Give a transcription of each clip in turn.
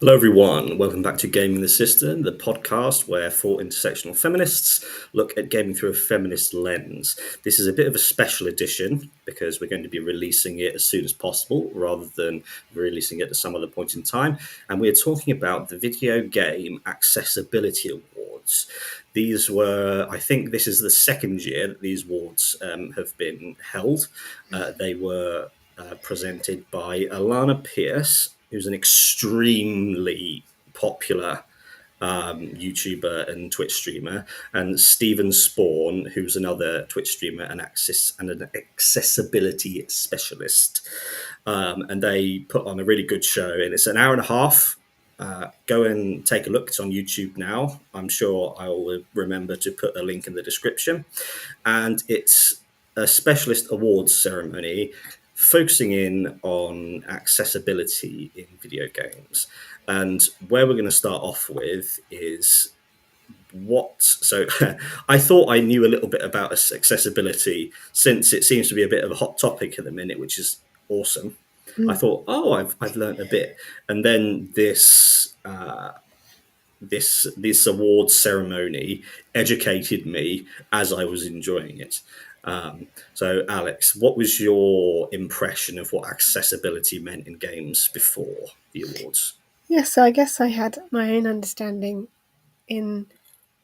Hello, everyone. Welcome back to Gaming the System, the podcast where four intersectional feminists look at gaming through a feminist lens. This is a bit of a special edition because we're going to be releasing it as soon as possible rather than releasing it at some other point in time. And we're talking about the Video Game Accessibility Awards. These were, I think this is the second year that these awards have been held. They were presented by Alanah Pearce, who's an extremely popular YouTuber and Twitch streamer, and Stephen Spohn, who's another Twitch streamer and an accessibility specialist. And they put on a really good show, and it's an hour and a half. Go and take a look. It's on YouTube now. I'm sure I'll remember to put a link in the description. And it's a specialist awards ceremony focusing in on accessibility in video games. And where we're going to start off with is so I thought I knew a little bit about accessibility since it seems to be a bit of a hot topic at the minute, which is awesome. I thought, I've learned a bit. And then this awards ceremony educated me as I was enjoying it. So, Alex, what was your impression of what accessibility meant in games before the awards? Yeah, so I guess I had my own understanding in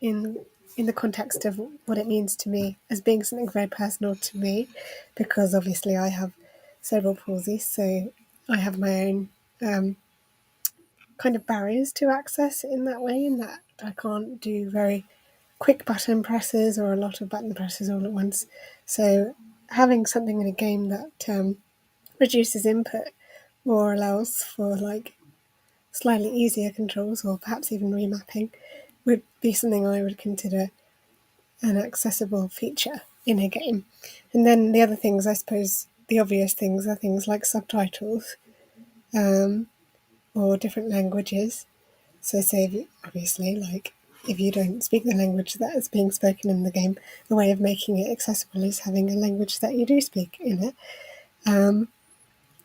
the context of what it means to me as being something very personal to me, because obviously I have cerebral palsy, so I have my own kind of barriers to access in that way, in that I can't do very quick button presses or a lot of button presses all at once. So having something in a game that reduces input or allows for like slightly easier controls or perhaps even remapping would be something I would consider an accessible feature in a game. And then the other things, I suppose, the obvious things are things like subtitles or different languages. So say, obviously, like if you don't speak the language that is being spoken in the game, a way of making it accessible is having a language that you do speak in it. And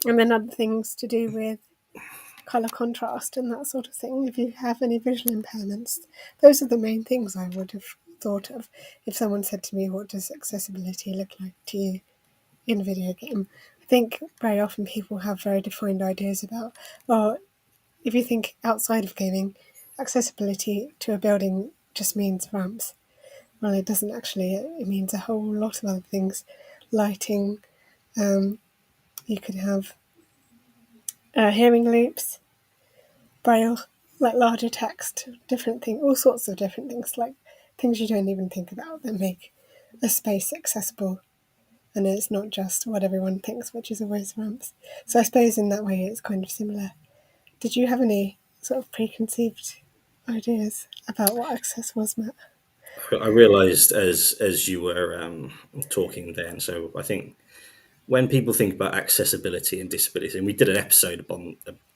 then other things to do with colour contrast and that sort of thing. If you have any visual impairments, those are the main things I would have thought of if someone said to me, what does accessibility look like to you in a video game? I think very often people have very defined ideas about, well, if you think outside of gaming, accessibility to a building just means ramps. Well, it doesn't actually. It means a whole lot of other things. Lighting, you could have hearing loops, braille, like larger text, different things, all sorts of different things, like things you don't even think about that make a space accessible. And it's not just what everyone thinks, which is always ramps. So I suppose in that way it's kind of similar. Did you have any sort of preconceived ideas about what access was, Matt? I realised as you were talking then, so I think when people think about accessibility and disability, and we did an episode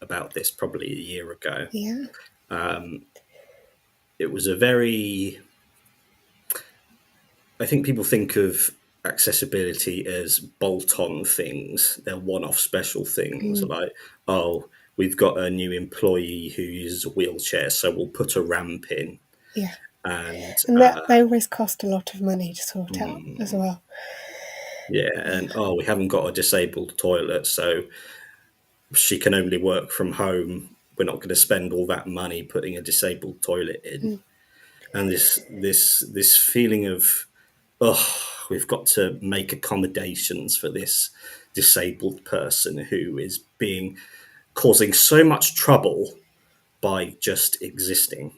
about this probably a year ago, Yeah. it was a very... I think people think of accessibility as bolt-on things. They're one-off special things, like, oh, we've got a new employee who uses a wheelchair, so we'll put a ramp in. Yeah. And that they always cost a lot of money to sort out as well. Yeah, and we haven't got a disabled toilet, so she can only work from home. We're not going to spend all that money putting a disabled toilet in. And this feeling of, we've got to make accommodations for this disabled person who is causing so much trouble by just existing.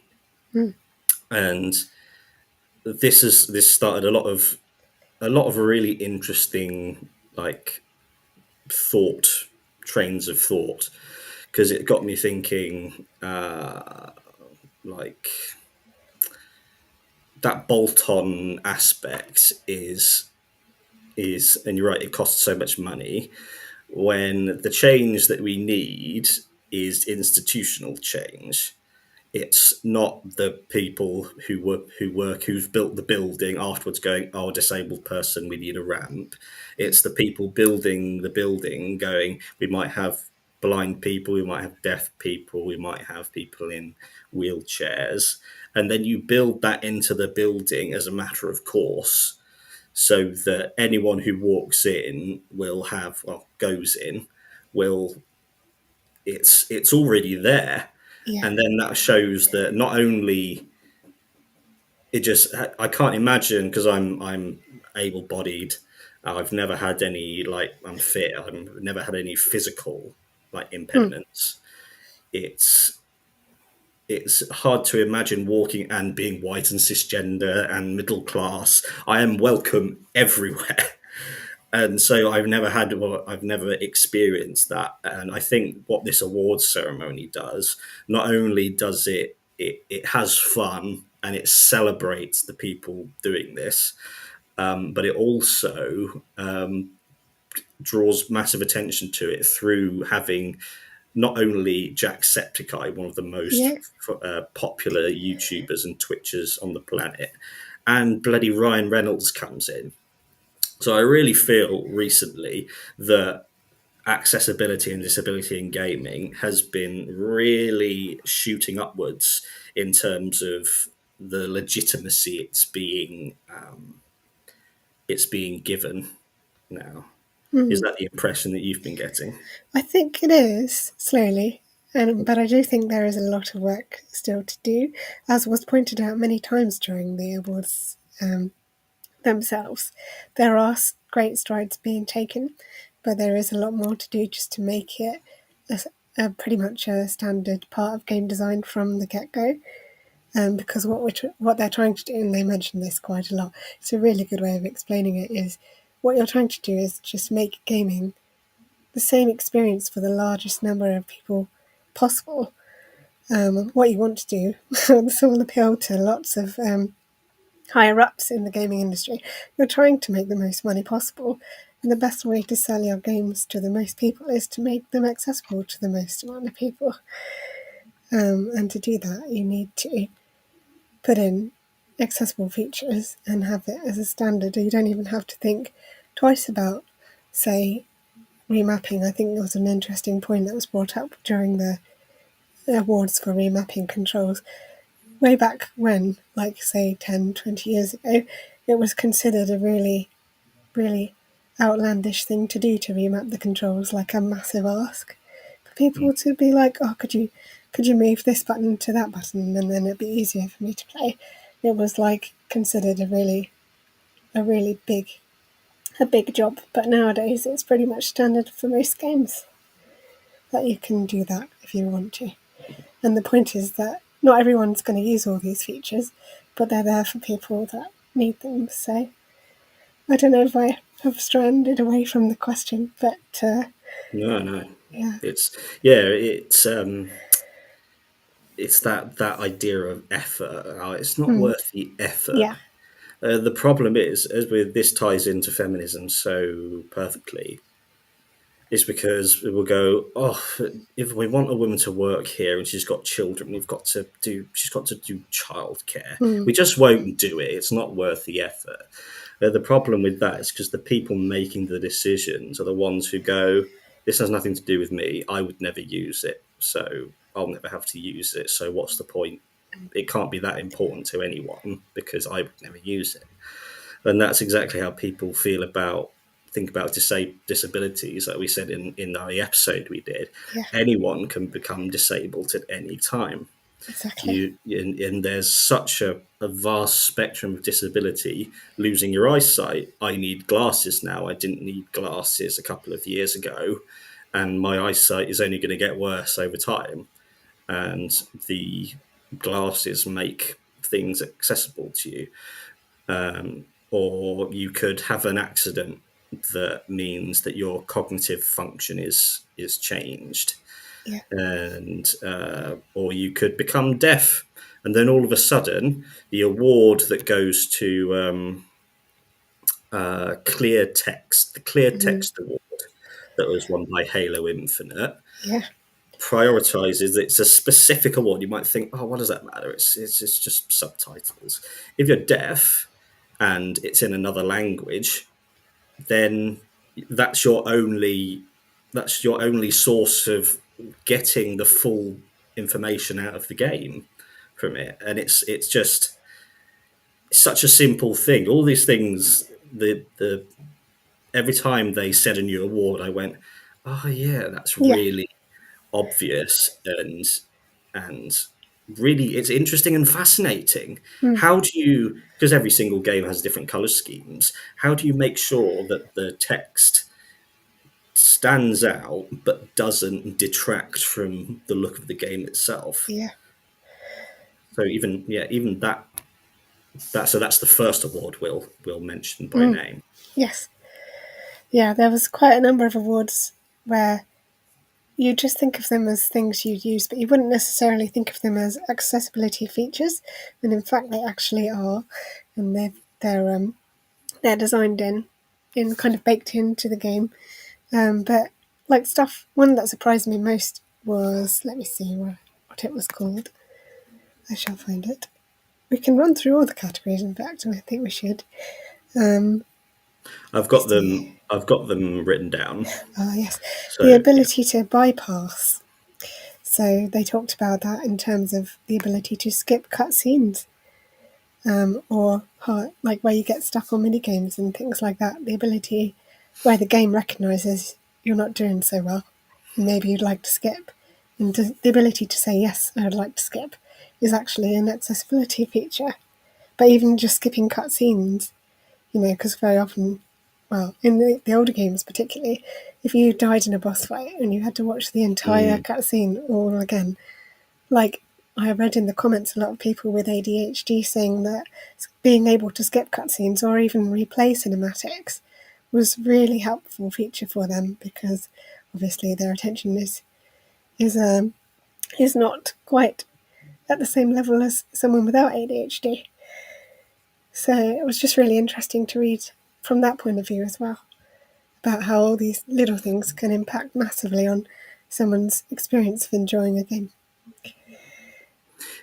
And this started a lot of really interesting trains of thought, because it got me thinking, like, that bolt-on aspect is, and you're right, it costs so much money, when the change that we need is institutional change. It's not the people who've built the building afterwards going, oh, disabled person, we need a ramp. It's the people building the building going, we might have blind people, we might have deaf people, we might have people in wheelchairs, and then you build that into the building as a matter of course, so that anyone who walks in will have, well, goes in, will, it's already there. Yeah. And then that shows that not only it just, I can't imagine, because I'm able-bodied. I've never had any, like, I'm fit. I've never had any physical, like, Mm. impediments. It's it's hard to imagine walking and being white and cisgender and middle class. I am welcome everywhere. And so I've never experienced that. And I think what this awards ceremony does, not only does it has fun and it celebrates the people doing this, but it also draws massive attention to it through having not only JackSepticEye, one of the most Yeah. popular YouTubers and Twitchers on the planet, and bloody Ryan Reynolds comes in. So I really feel recently that accessibility and disability in gaming has been really shooting upwards in terms of the legitimacy it's being given now. Is Mm. that the impression that you've been getting? I think it is slowly, but I do think there is a lot of work still to do, as was pointed out many times during the awards themselves. There are great strides being taken, but there is a lot more to do just to make it pretty much a standard part of game design from the get-go. Because what they're trying to do, and they mention this quite a lot, it's a really good way of explaining it, is what you're trying to do is just make gaming the same experience for the largest number of people possible. What you want to do, this will appeal to lots of higher ups in the gaming industry. You're trying to make the most money possible, and the best way to sell your games to the most people is to make them accessible to the most amount of people. And to do that, you need to put in accessible features and have it as a standard. You don't even have to think twice about, say, remapping. I think there was an interesting point that was brought up during the awards for remapping controls. Way back when, like say 10, 20 years ago, it was considered a really, really outlandish thing to do, to remap the controls, like a massive ask for people to be like, oh, could you move this button to that button and then it'd be easier for me to play. It was like considered a really big job, but nowadays it's pretty much standard for most games that you can do that if you want to. And the point is that not everyone's going to use all these features, but they're there for people that need them. So I don't know if I have stranded away from the question, but No. yeah. It's yeah, it's that idea of effort. It's not Mm, worth the effort. yeah. The problem is, as with this ties into feminism so perfectly, is because we will go, oh, if we want a woman to work here and she's got children, she's got to do childcare. Mm, We just won't do it. It's not worth the effort. The problem with that is because the people making the decisions are the ones who go, this has nothing to do with me. I would never use it, so I'll never have to use it. So what's the point? It can't be that important to anyone because I would never use it. And that's exactly how people think about disabilities, like we said in the episode we did. yeah, Anyone can become disabled at any time. exactly. And there's such a vast spectrum of disability. Losing your eyesight, I need glasses now. I didn't need glasses a couple of years ago, and my eyesight is only going to get worse over time. And the glasses make things accessible to you. Or you could have an accident that means that your cognitive function is changed, Yeah. and or you could become deaf, and then all of a sudden the award that goes to the Clear Mm, Text Award that was won by Halo Infinite yeah. prioritizes, it's a specific award. You might think, oh, what does that matter? It's just subtitles. If you're deaf and it's in another language, then that's your only that's your only source of getting the full information out of the game from it. And it's just such a simple thing. All these things, the every time they said a new award, I went, oh yeah, that's Yeah. really obvious, and really it's interesting and fascinating. How do you, because every single game has different color schemes, how do you make sure that the text stands out but doesn't detract from the look of the game itself? Yeah. So even that's the first award we'll mention by name. Yes. Yeah, there was quite a number of awards where you just think of them as things you'd use, but you wouldn't necessarily think of them as accessibility features, when in fact they actually are, and they're designed in kind of baked into the game. But like one that surprised me most was, let me see what it was called. I shall find it. We can run through all the categories, in fact, and I think we should. I've got them written down. Yes, So the yeah. ability to bypass. So they talked about that in terms of the ability to skip cutscenes, or like where you get stuck on minigames and things like that. The ability where the game recognises you're not doing so well, and maybe you'd like to skip. And the ability to say, yes, I would like to skip, is actually an accessibility feature. But even just skipping cutscenes, because very often, well, in the older games particularly, if you died in a boss fight and you had to watch the entire cutscene all again, like I read in the comments a lot of people with ADHD saying that being able to skip cutscenes or even replay cinematics was really helpful feature for them, because obviously their attention is not quite at the same level as someone without ADHD. So it was just really interesting to read from that point of view as well, about how all these little things can impact massively on someone's experience of enjoying a game.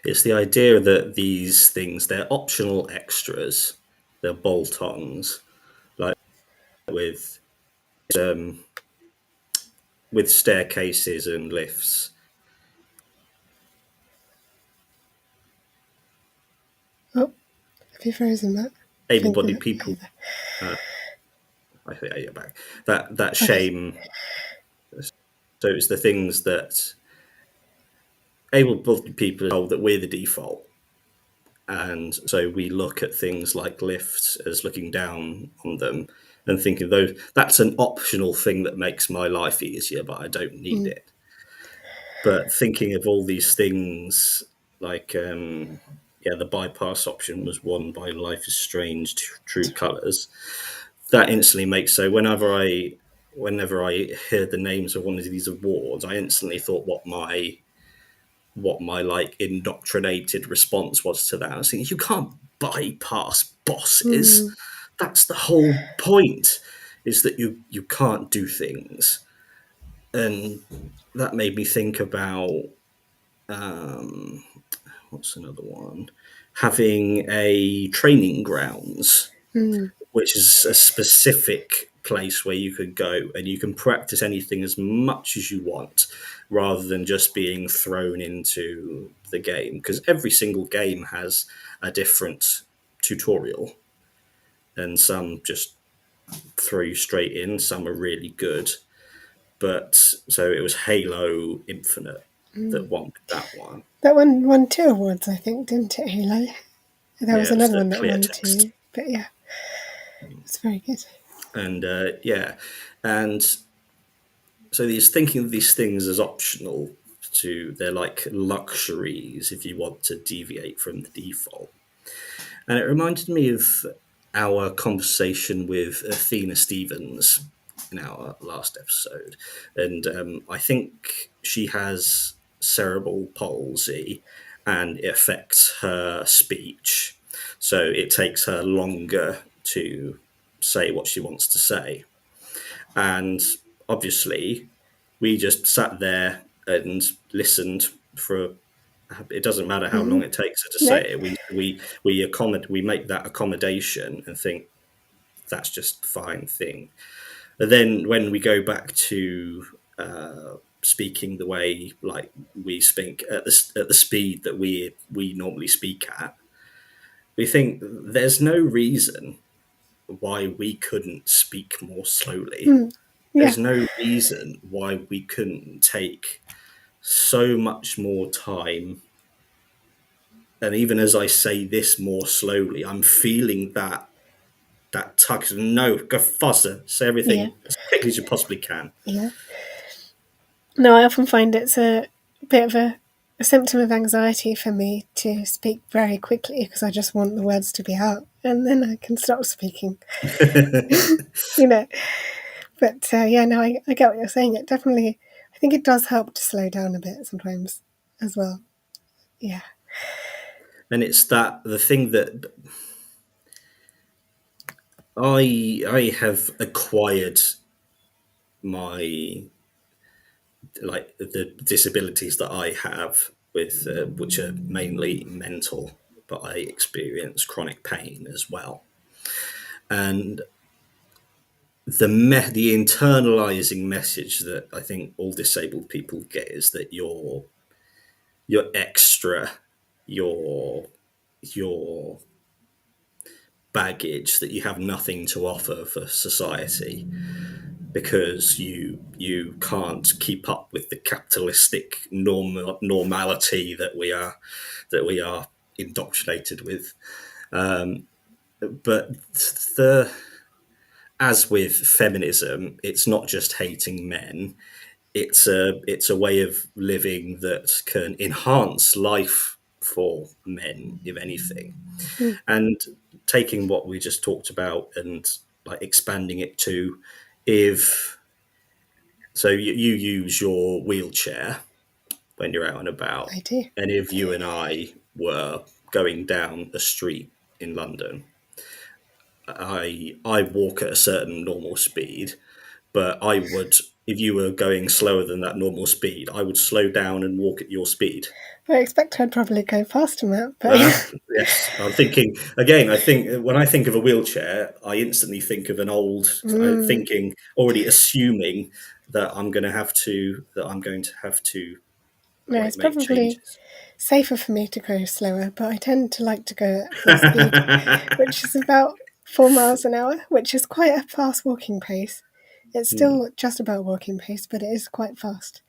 It's the idea that these things, they're optional extras, they're bolt-ons, like with um, with staircases and lifts. Oh, have you frozen, Matt? I think Able-bodied that people, either. I think you're back. That Okay. shame. So it's the things that able-bodied people are told that we're the default, and so we look at things like lifts as looking down on them and thinking those that's an optional thing that makes my life easier, but I don't need it. But thinking of all these things, like the bypass option was won by Life is Strange, True Colors. That instantly makes so whenever I heard the names of one of these awards, I instantly thought what my like indoctrinated response was to that. I was thinking, you can't bypass bosses. That's the whole point, is that you can't do things. And that made me think about what's another one? Having a training grounds, which is a specific place where you could go and you can practice anything as much as you want, rather than just being thrown into the game. Because every single game has a different tutorial, and some just throw you straight in, some are really good. But so it was Halo Infinite that won that one. That one won 2 awards, I think, didn't it, Halo? There was Yeah, it was another the one that clear won text. 2, but yeah, it's very good. And and so these thinking of these things as optional, they're like luxuries if you want to deviate from the default. And it reminded me of our conversation with Athena Stevens in our last episode. And I think she has cerebral palsy and it affects her speech. So it takes her longer to say what she wants to say. And obviously, we just sat there and listened for. It doesn't matter how long it takes her to No? say it. We make that accommodation and think that's just fine thing. But then when we go back to speaking the way like we speak at the speed that we normally speak at, we think there's no reason why we couldn't speak more slowly. Yeah, There's no reason why we couldn't take so much more time. And even as I say this more slowly, I'm feeling that tug. No, go faster. Say yeah, everything as quickly as you possibly can. yeah. No, I often find it's a bit of a symptom of anxiety for me to speak very quickly because I just want the words to be out and then I can stop speaking, you know. But yeah, no, I get what you're saying. It definitely, I think it does help to slow down a bit sometimes as well. Yeah. And it's that the thing that I have acquired my like the disabilities that I have with which are mainly mental, but I experience chronic pain as well. And the internalizing message that I think all disabled people get is that you're extra, your your baggage, that you have nothing to offer for society because you can't keep up with the capitalistic normality that we are indoctrinated with. But the as with feminism, it's not just hating men. It's a way of living that can enhance life for men, if anything. Mm. And taking what we just talked about and like expanding it to, if so you use your wheelchair when you're out and about, I do. and if you and I were going down a street in London, I walk at a certain normal speed, but I would, if you were going slower than that normal speed, I would slow down and walk at your speed. I expect I'd probably go faster, Matt, but yeah. Ah, yes, I'm thinking again. I think when I think of a wheelchair, I instantly think of an old. Thinking, already assuming that I'm going to have to No, like it's make probably changes. safer for me to go slower, but I tend to like to go at full speed, which is about 4 miles an hour, which is quite a fast walking pace. It's Hmm. still just about walking pace, but it is quite fast.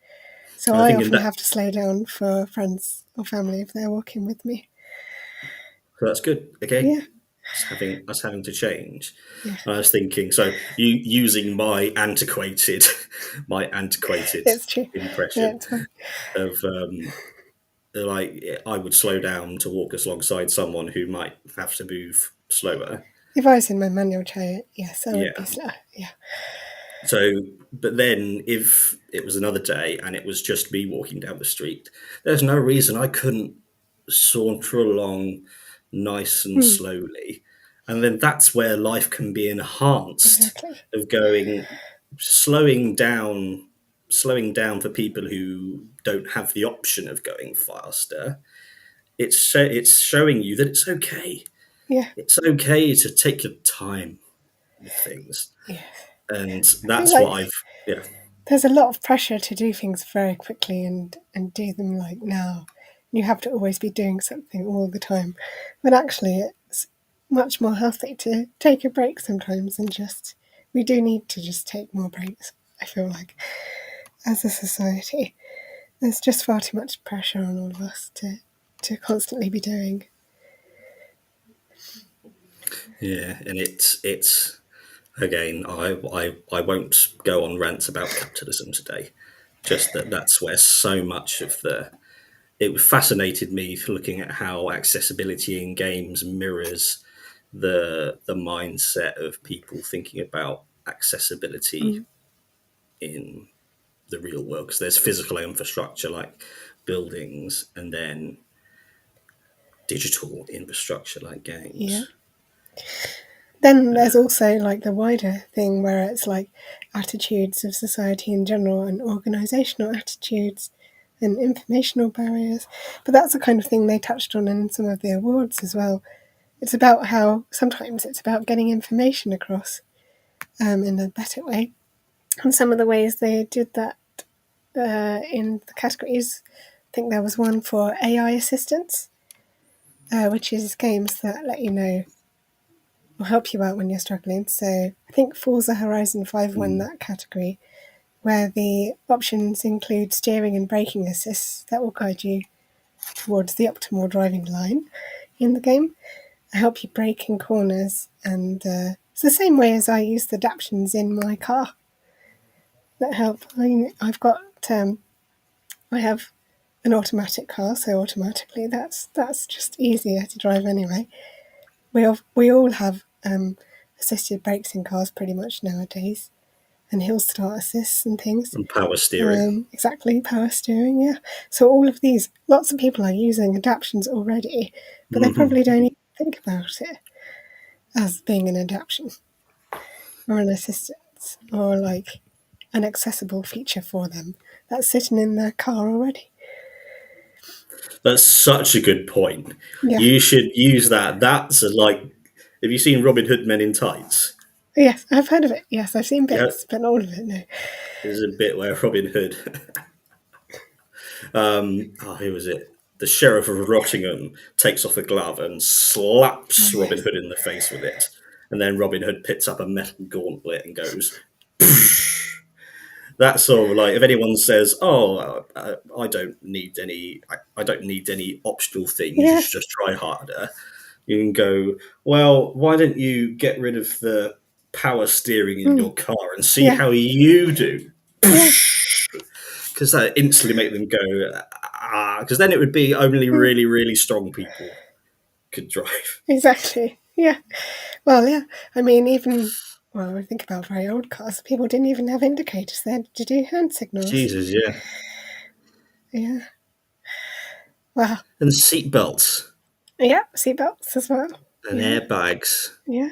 So I I think in often that have to slow down for friends or family if they're walking with me. so that's good. Okay, Yeah, us having to change. yeah, I was thinking, so you using my antiquated, my antiquated it's true. Yeah, impression it's fine. of like I would slow down to walk alongside someone who might have to move slower. If I was in my manual chair, yes, I would be Yeah. slower. Yeah. So, but then if it was another day and it was just me walking down the street, there's no reason I couldn't saunter along nice and Hmm, slowly. And then that's where life can be enhanced exactly. of going, slowing down, slowing down for people who don't have the option of going faster. It's showing you that it's okay. Yeah, It's okay to take your time with things, yeah. and I feel that's what like I've yeah. there's a lot of pressure to do things very quickly and do them like now. You have to always be doing something all the time. But actually, it's much more healthy to take a break sometimes and just, we do need to just take more breaks, I feel like, as a society. There's just far too much pressure on all of us to constantly be doing. Yeah, and it's again. I won't go on rants about capitalism today. Just that's where so much of the it fascinated me looking at how accessibility in games mirrors the mindset of people thinking about accessibility Mm, in the real world, because there's physical infrastructure like buildings and then digital infrastructure like yeah. games. Then there's also like the wider thing where it's like attitudes of society in general and organisational attitudes and informational barriers. But that's the kind of thing they touched on in some of the awards as well. It's about how sometimes it's about getting information across in a better way. And some of the ways they did that in the categories. I think there was one for AI assistance, which is games that let you know or help you out when you're struggling. So I think Forza Horizon 5 won that category, where the options include steering and braking assists that will guide you towards the optimal driving line in the game, help you brake in corners, and it's the same way as I use the adaptions in my car that help. I have an automatic car, so automatically that's just easier to drive anyway. We all have assisted brakes in cars pretty much nowadays, and hill start assists and things. And power steering. Exactly, power steering, yeah. So all of these, lots of people are using adaptions already, but they probably don't even think about it as being an adaption or an assistance or like an accessible feature for them that's sitting in their car already. That's such a good point. Yeah. You should use that. That's like, have you seen Robin Hood Men in Tights? Yes, I've heard of it. Yes, I've seen Yeah, bits, but not all of it, no. there's a bit where Robin Hood, who was it? The Sheriff of Rottingham takes off a glove and Oh, slaps Robin yes. Hood in the face with it. And then Robin Hood picks up a metal gauntlet and goes, that's sort of like if anyone says, "Oh, I don't need any, I don't need any optional things. You Yeah. should just try harder." You can go, "Well, why don't you get rid of the power steering in your car and see Yeah. how you do?" Yeah. Because that instantly make them go, ah. Because then it would be only really, really strong people could drive. Exactly. Yeah. Well, yeah. I mean, I think about very old cars. People didn't even have indicators. They had to do hand signals. Jesus, yeah. Yeah. Wow. And seat belts Yeah. Seatbelts as well. and Yeah. airbags. Yeah.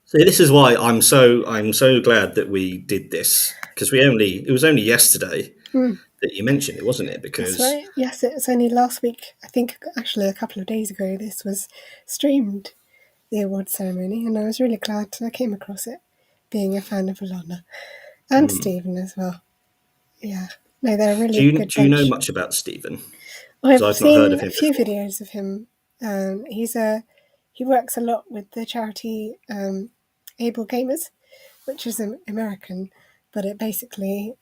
So this is why I'm so glad that we did this because it was only yesterday that you mentioned it, wasn't it? That's Because right. Yes, it's only last week. I think actually a couple of days ago this was streamed, the award ceremony, and I was really glad I came across it, being a fan of Alanah and Stephen as well. Yeah. No, they're a do really you good do you know bunch. much about Stephen? Because I've I've not heard seen of a him few before. videos of him. He works a lot with the charity Able Gamers, which is American, but it basically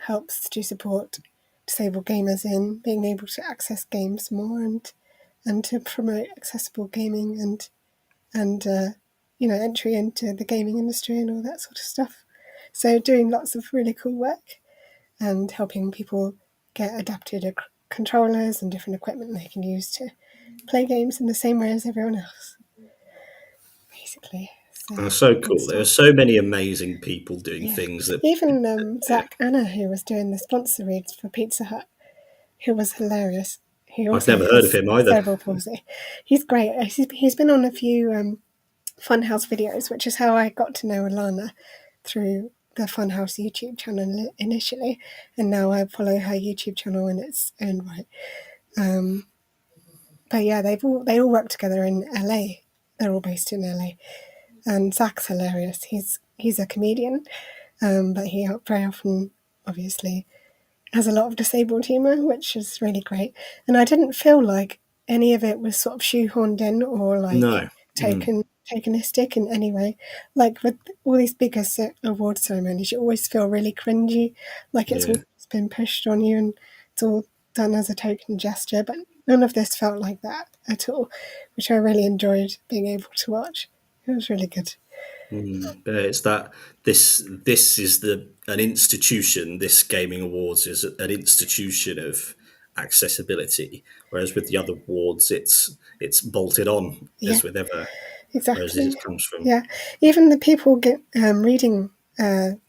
helps to support disabled gamers in being able to access games more and to promote accessible gaming and entry into the gaming industry and all that sort of stuff. So doing lots of really cool work and helping people get adapted controllers and different equipment they can use to play games in the same way as everyone else, basically. So That's so good cool. There are stuff. so many amazing people doing Yeah. things that. Even Alanah, who was doing the sponsor reads for Pizza Hut, who was hilarious. He I've also never heard of has him either. cerebral palsy. He's great. He's been on a few Funhouse videos, which is how I got to know Alanah, through the Funhouse YouTube channel initially, and now I follow her YouTube channel in its own right. But yeah, they all work together in LA. They're all based in LA, and Zach's hilarious. He's a comedian, but he very often, obviously, has a lot of disabled humour, which is really great. And I didn't feel like any of it was sort of shoehorned in or like No. Mm, tokenistic in any way. Like with all these bigger award ceremonies, you always feel really cringy, like it's all yeah. been pushed on you and it's all done as a token gesture. But none of this felt like that at all, which I really enjoyed being able to watch. It was really good. But it's that this is an institution. This gaming awards is an institution of accessibility, whereas with the other awards, it's bolted on Yeah, as with ever. Whereas this exactly. comes from. Yeah, even the people reading the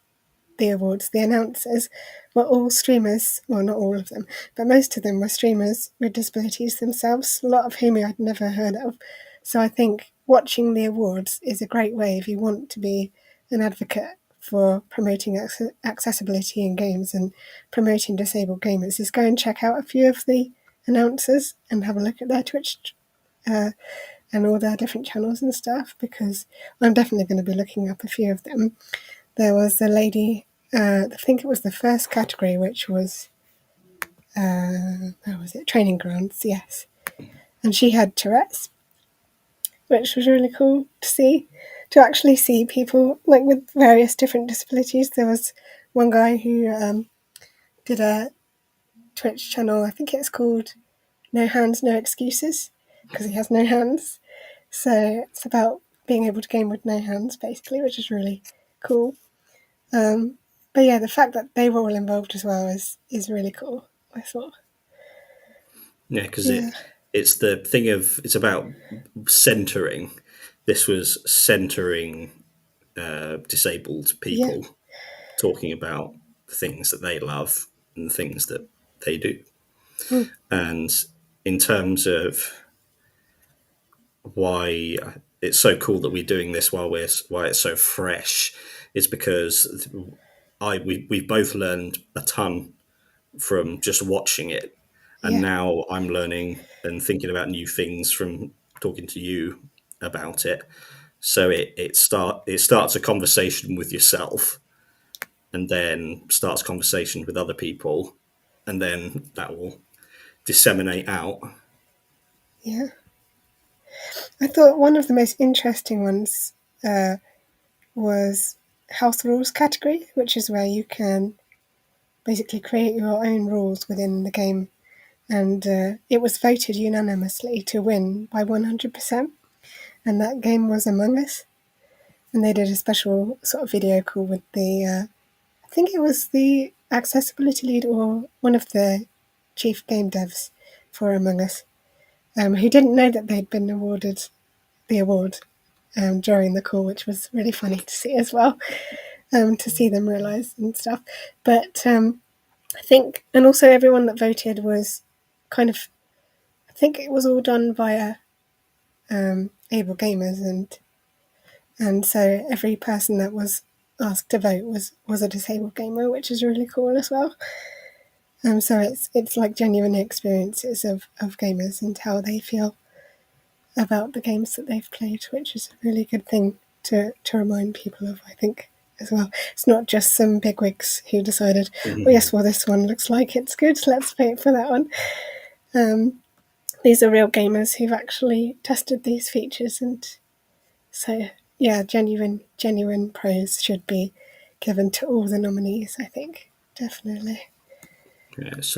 awards, the announcers, were all streamers. Well, not all of them, but most of them were streamers with disabilities themselves, a lot of whom I'd never heard of. So I think watching the awards is a great way if you want to be an advocate for promoting accessibility in games and promoting disabled gamers, is go and check out a few of the announcers and have a look at their Twitch and all their different channels and stuff, because I'm definitely going to be looking up a few of them. There was a lady I think it was the first category, which was, where was it? Training grounds, yes. And she had Tourette's, which was really cool to see. To actually see people like with various different disabilities. There was one guy who did a Twitch channel, I think it's called No Hands, No Excuses, because he has no hands. So it's about being able to game with no hands, basically, which is really cool. But yeah, the fact that they were all involved as well is really cool, I thought. Yeah, because Yeah, it's the thing of it's about centering. This was centering disabled yeah, people, talking about the things that they love and the things that they do. mm, And in terms of why it's so cool that we're doing this why it's so fresh, is because we've both learned a ton from just watching it, and yeah, now I'm learning and thinking about new things from talking to you about it. So it starts a conversation with yourself, and then starts conversation with other people, and then that will disseminate out. yeah. I thought one of the most interesting ones was house rules category, which is where you can basically create your own rules within the game. And it was voted unanimously to win by 100%. And that game was Among Us. And they did a special sort of video call with I think it was the accessibility lead or one of the chief game devs for Among Us, who didn't know that they'd been awarded the award during the call, which was really funny to see as well, to see them realise and stuff. But I think, and also everyone that voted was kind of, I think it was all done via able gamers, and so every person that was asked to vote was a disabled gamer, which is really cool as well. So it's like genuine experiences of gamers and how they feel about the games that they've played, which is a really good thing to remind people of, I think, as well. It's not just some bigwigs who decided, oh yes, well this one looks like it's good, let's vote for that one. These are real gamers who've actually tested these features, and so yeah, genuine praise should be given to all the nominees, I think, definitely. Yeah, it's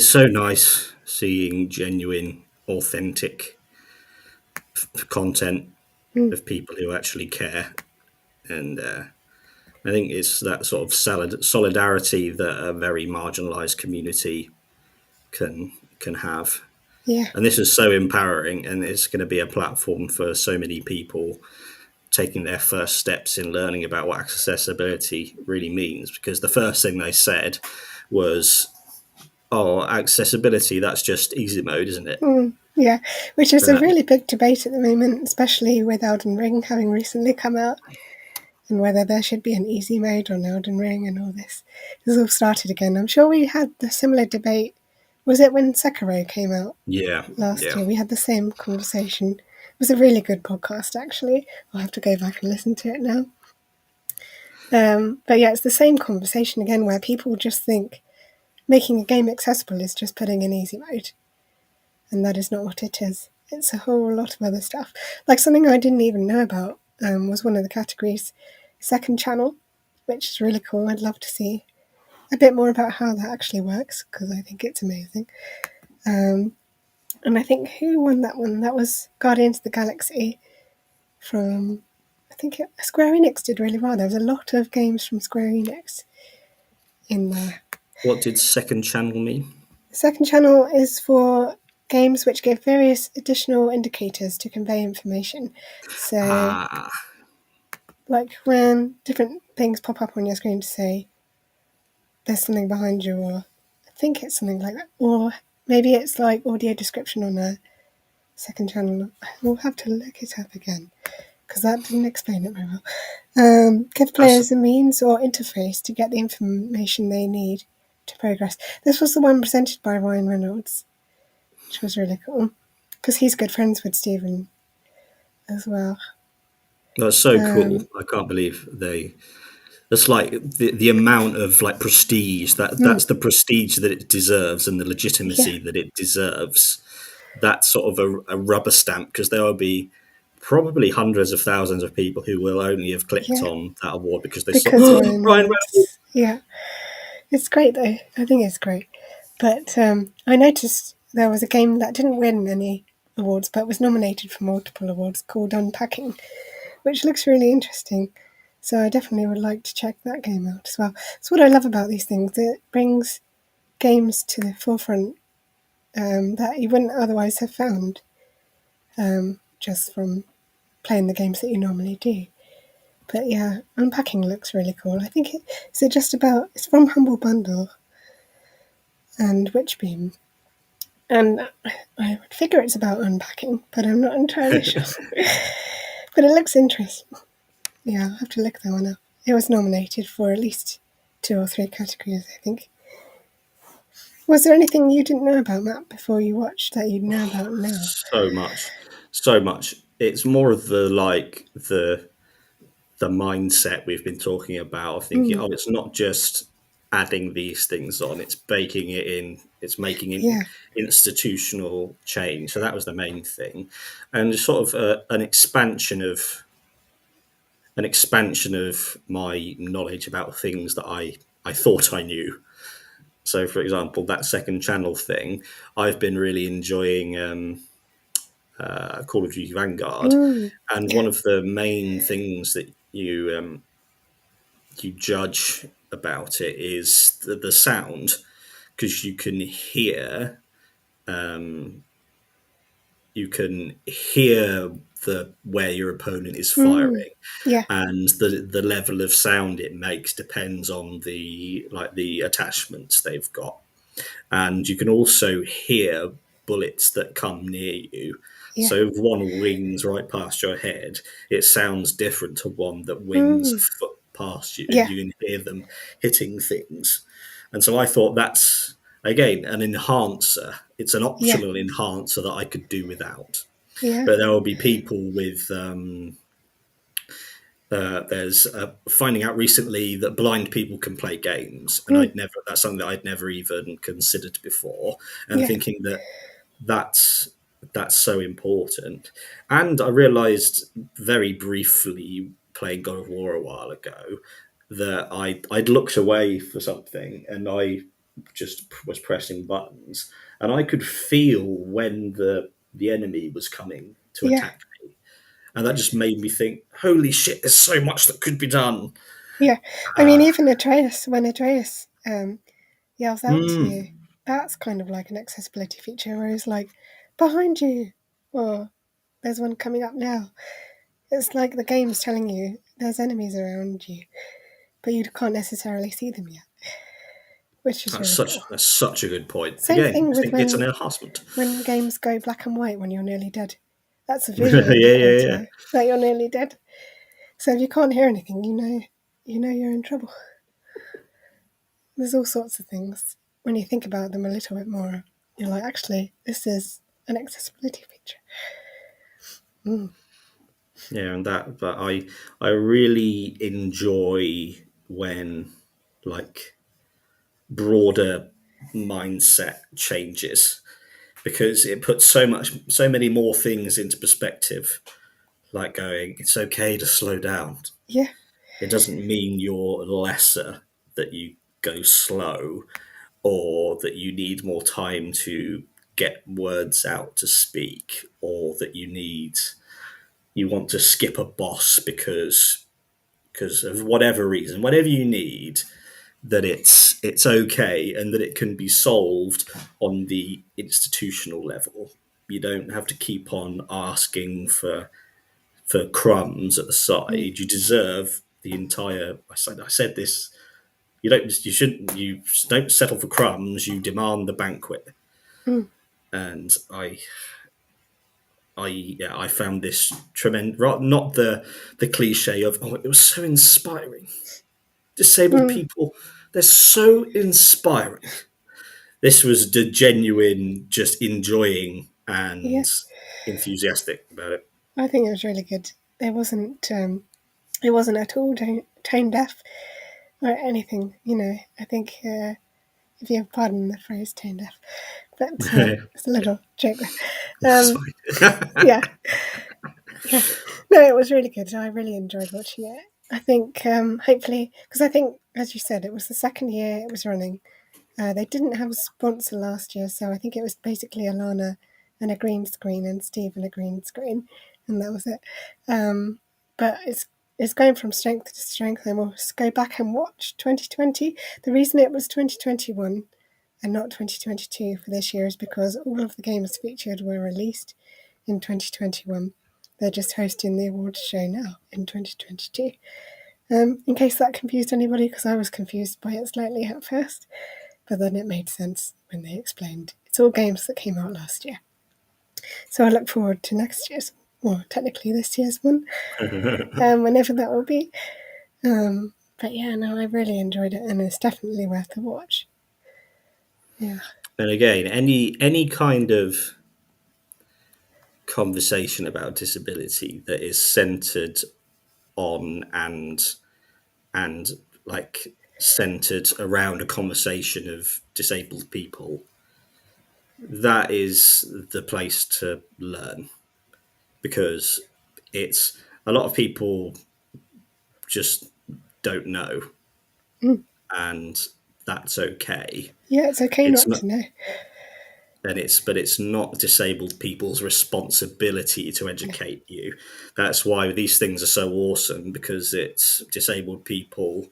so nice seeing genuine, authentic content Mm, of people who actually care, and I think it's that sort of solidarity that a very marginalised community can have. yeah. And this is so empowering, and it's going to be a platform for so many people taking their first steps in learning about what accessibility really means. Because the first thing they said was, "Oh, accessibility, that's just easy mode, isn't it?" Yeah, which is a Uh, really big debate at the moment, especially with Elden Ring having recently come out, and whether there should be an easy mode on Elden Ring and all this. This all started again. I'm sure we had the similar debate. Was it when Sekiro came out yeah, last yeah. year? We had the same conversation. It was a really good podcast, actually. I'll have to go back and listen to it now. But yeah, it's the same conversation again, where people just think making a game accessible is just putting in easy mode, and that is not what it is. It's a whole lot of other stuff. Like something I didn't even know about was one of the categories, second channel, which is really cool. I'd love to see a bit more about how that actually works, because I think it's amazing. And I think who won that one? That was Guardians of the Galaxy from, I think Square Enix did really well. There was a lot of games from Square Enix in there. What did second channel mean? The second channel is for games which give various additional indicators to convey information. So, Ah, like when different things pop up on your screen to say there's something behind you, or I think it's something like that, or maybe it's like audio description on a second channel. We'll have to look it up again because that didn't explain it very well. Give that's players a means or interface to get the information they need to progress. This was the one presented by Ryan Reynolds, which was really cool because he's good friends with Stephen as well. That's so cool. Um, I can't believe they. That's like the amount of like prestige mm, that's the prestige that it deserves and the yeah, legitimacy that it deserves. That's sort of a rubber stamp because there will be probably hundreds of thousands of people who will only have clicked yeah, on that award because they saw because oh, Ryan Ryan Reynolds. Reynolds. Yeah, it's great though. I think it's great. But I noticed there was a game that didn't win any awards, but was nominated for multiple awards called Unpacking, which looks really interesting. So I definitely would like to check that game out as well. It's what I love about these things. It brings games to the forefront that you wouldn't otherwise have found just from playing the games that you normally do. But yeah, Unpacking looks really cool. I think is it just about it's from Humble Bundle and Witchbeam, and I would figure it's about unpacking, but I'm not entirely sure. But it looks interesting. Yeah, I'll have to look that one up. It was nominated for at least 2 or 3 categories, I think. Was there anything you didn't know about Matt before you watched that you know about now? So much, so much. It's more of the mindset we've been talking about of thinking, Mm, oh, it's not just adding these things on, it's baking it in, it's making it yeah. institutional change. So that was the main thing. And sort of an expansion of my knowledge about things that I thought I knew. So, for example, that second channel thing, I've been really enjoying Call of Duty Vanguard, Mm, and yeah. one of the main things that you judge about it is the sound because you can hear the where your opponent is Mm, firing, yeah. and the level of sound it makes depends on the attachments they've got, and you can also hear bullets that come near you. Yeah. So if one wings right past your head, it sounds different to one that wings a Mm, foot past you, and yeah. you can hear them hitting things. And so I thought that's again an enhancer. It's an Yeah. optional enhancer that I could do without. Yeah. But there will be people with there's finding out recently that blind people can play games, and Mm, that's something that I'd never even considered before, and yeah. thinking that that's that's so important. And I realised very briefly playing God of War a while ago that I'd looked away for something, and I just was pressing buttons, and I could feel when the enemy was coming to Yeah. attack me, and that just made me think, holy shit, there's so much that could be done. Yeah. I mean, Uh, even Atreus, when Atreus yells out to you, mm, that's kind of like an accessibility feature where he's like, behind you, or there's one coming up now. It's like the game's telling you there's enemies around you, but you can't necessarily see them yet, which is really cool. that's such a good point. Same Again, thing I with think it's an enhancement. when games go black and white when you're nearly dead. That's a Yeah, visual yeah, yeah. indicator that you're nearly dead. So if you can't hear anything, you know you're in trouble. There's all sorts of things. When you think about them a little bit more, you're like, actually, this is an accessibility feature. Mm. Yeah, and that, but I really enjoy when like broader mindset changes because it puts so many more things into perspective. Like going, it's okay to slow down. Yeah, It doesn't mean you're lesser that you go slow or that you need more time to get words out to speak or that you want to skip a boss because of whatever reason, whatever you need, that it's okay and that it can be solved on the institutional level. You don't have to keep on asking for crumbs at the mm. side. You deserve the entire. I said this. You shouldn't. You don't settle for crumbs. You demand the banquet. Mm. And yeah, I found this tremendous. Not the cliche of oh, it was so inspiring. Disabled Mm. people, they're so inspiring. This was the genuine, just enjoying Yeah, and enthusiastic about it. I think it was really good. it wasn't at all tone deaf or anything. I think if you pardon the phrase tone deaf, but it's a little joke there. It's fine. Yeah, yeah. No, it was really good. I really enjoyed watching it. I think hopefully, because I think, as you said, it was the second year it was running. They didn't have a sponsor last year, so I think it was basically Alanah and a green screen and Steve and a green screen, and that was it. But it's going from strength to strength, and we'll go back and watch 2020. The reason it was 2021 and not 2022 for this year is because all of the games featured were released in 2021. They're just hosting the awards show now in 2022. In case that confused anybody, because I was confused by it slightly at first, but then it made sense when they explained it's all games that came out last year. So I look forward to next year's, well, technically this year's one, whenever that will be. But yeah, no, I really enjoyed it, and it's definitely worth a watch. Yeah. And again, any kind of conversation about disability that is centered on and like centered around a conversation of disabled people, that is the place to learn, because it's a lot of people just don't know, and that's okay. Yeah, it's okay It's not not, to know. but it's not disabled people's responsibility to educate you. That's why these things are so awesome, because it's disabled people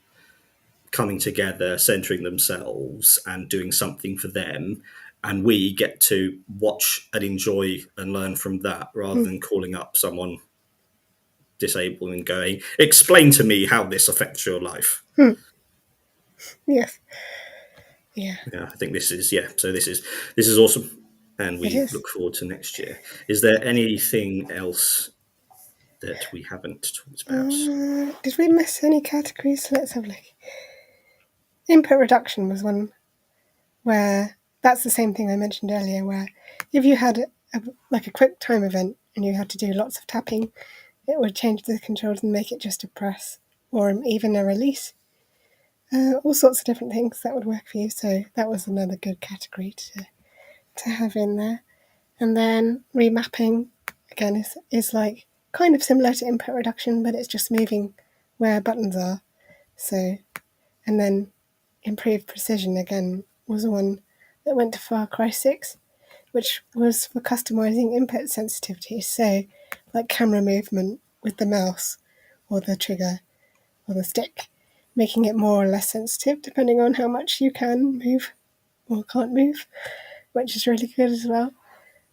coming together, centering themselves and doing something for them, and we get to watch and enjoy and learn from that, rather than calling up someone disabled and going, explain to me how this affects your life. Yes. Yeah, Yeah, I think this is, so this is awesome, and it we is. look forward to next year. Is there anything else that we haven't talked about? Did we miss any categories? Let's have a look. Input reduction was one where that's the same thing I mentioned earlier, where if you had like a quick time event and you had to do lots of tapping, it would change the controls and make it just a press or even a release. All sorts of different things that would work for you. So that was another good category to have in there. And then remapping, again, is like kind of similar to input reduction, but it's just moving where buttons are. So, and then improved precision, again, was the one that went to Far Cry 6, which was for customizing input sensitivity. So, like camera movement with the mouse or the trigger or the stick, making it more or less sensitive depending on how much you can move or can't move, which is really good as well.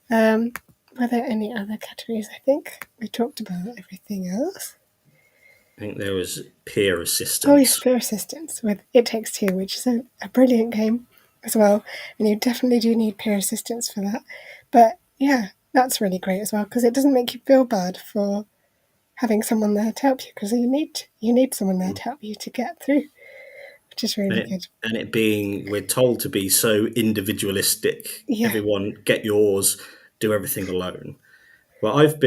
Were there any other categories? I think we talked about everything else. I think there was peer Oh yes, assistance. Peer Assistance with It Takes Two, which is a brilliant game as well, and you definitely do need peer assistance for that. But yeah, that's really great as well, because it doesn't make you feel bad for having someone there to help you, because you need someone there to help you to get through, which is really good. And it being, we're told to be so individualistic. Yeah. Everyone get yours, do everything alone. Well, I've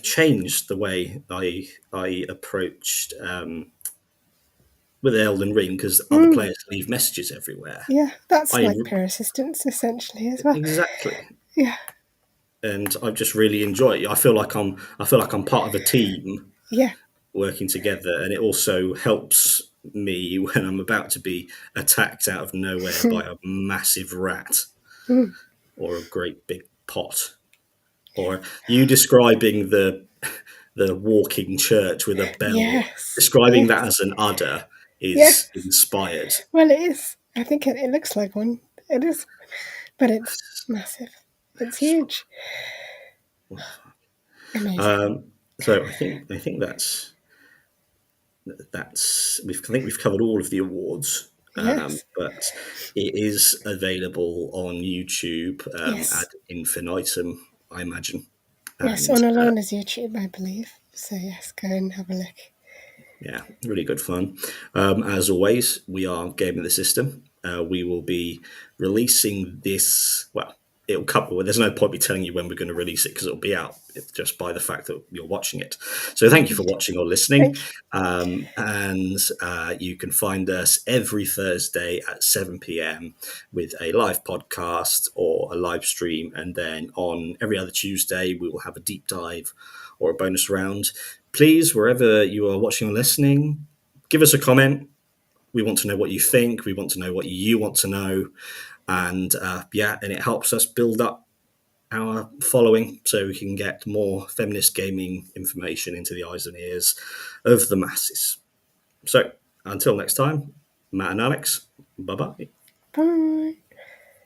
changed the way I approached with Elden Ring, because other players leave messages everywhere. Yeah, that's I like peer assistance essentially as well. Exactly, Yeah. and I just really enjoy it. I feel like I'm part of a team Yeah. working together, and it also helps me when I'm about to be attacked out of nowhere by a massive rat or a great big pot, or you describing the walking church with a bell, Yes. describing that Yes. as an udder is Yes. inspired. Well, it is. I think it looks like one. It is, but it's massive. It's huge. Amazing. So I think I think we've covered all of the awards, Yes. but it is available on YouTube ad Yes. infinitum, I imagine. Yes, And on Alana's YouTube, I believe. So yes, go and have a look. yeah, really good fun. As always, we are gaming the system. We will be releasing this. Well, it'll come. There's no point me telling you when we're going to release it because it'll be out just by the fact that you're watching it. So thank you for watching or listening, and you can find us every Thursday at 7 p.m. with a live podcast or a live stream, and then on every other Tuesday we will have a deep dive or a bonus round. Please, wherever you are watching or listening, give us a comment. We want to know what you think. We want to know what you want to know. And and it helps us build up our following so we can get more feminist gaming information into the eyes and ears of the masses. So until next time, Matt and Alex, bye-bye. Bye.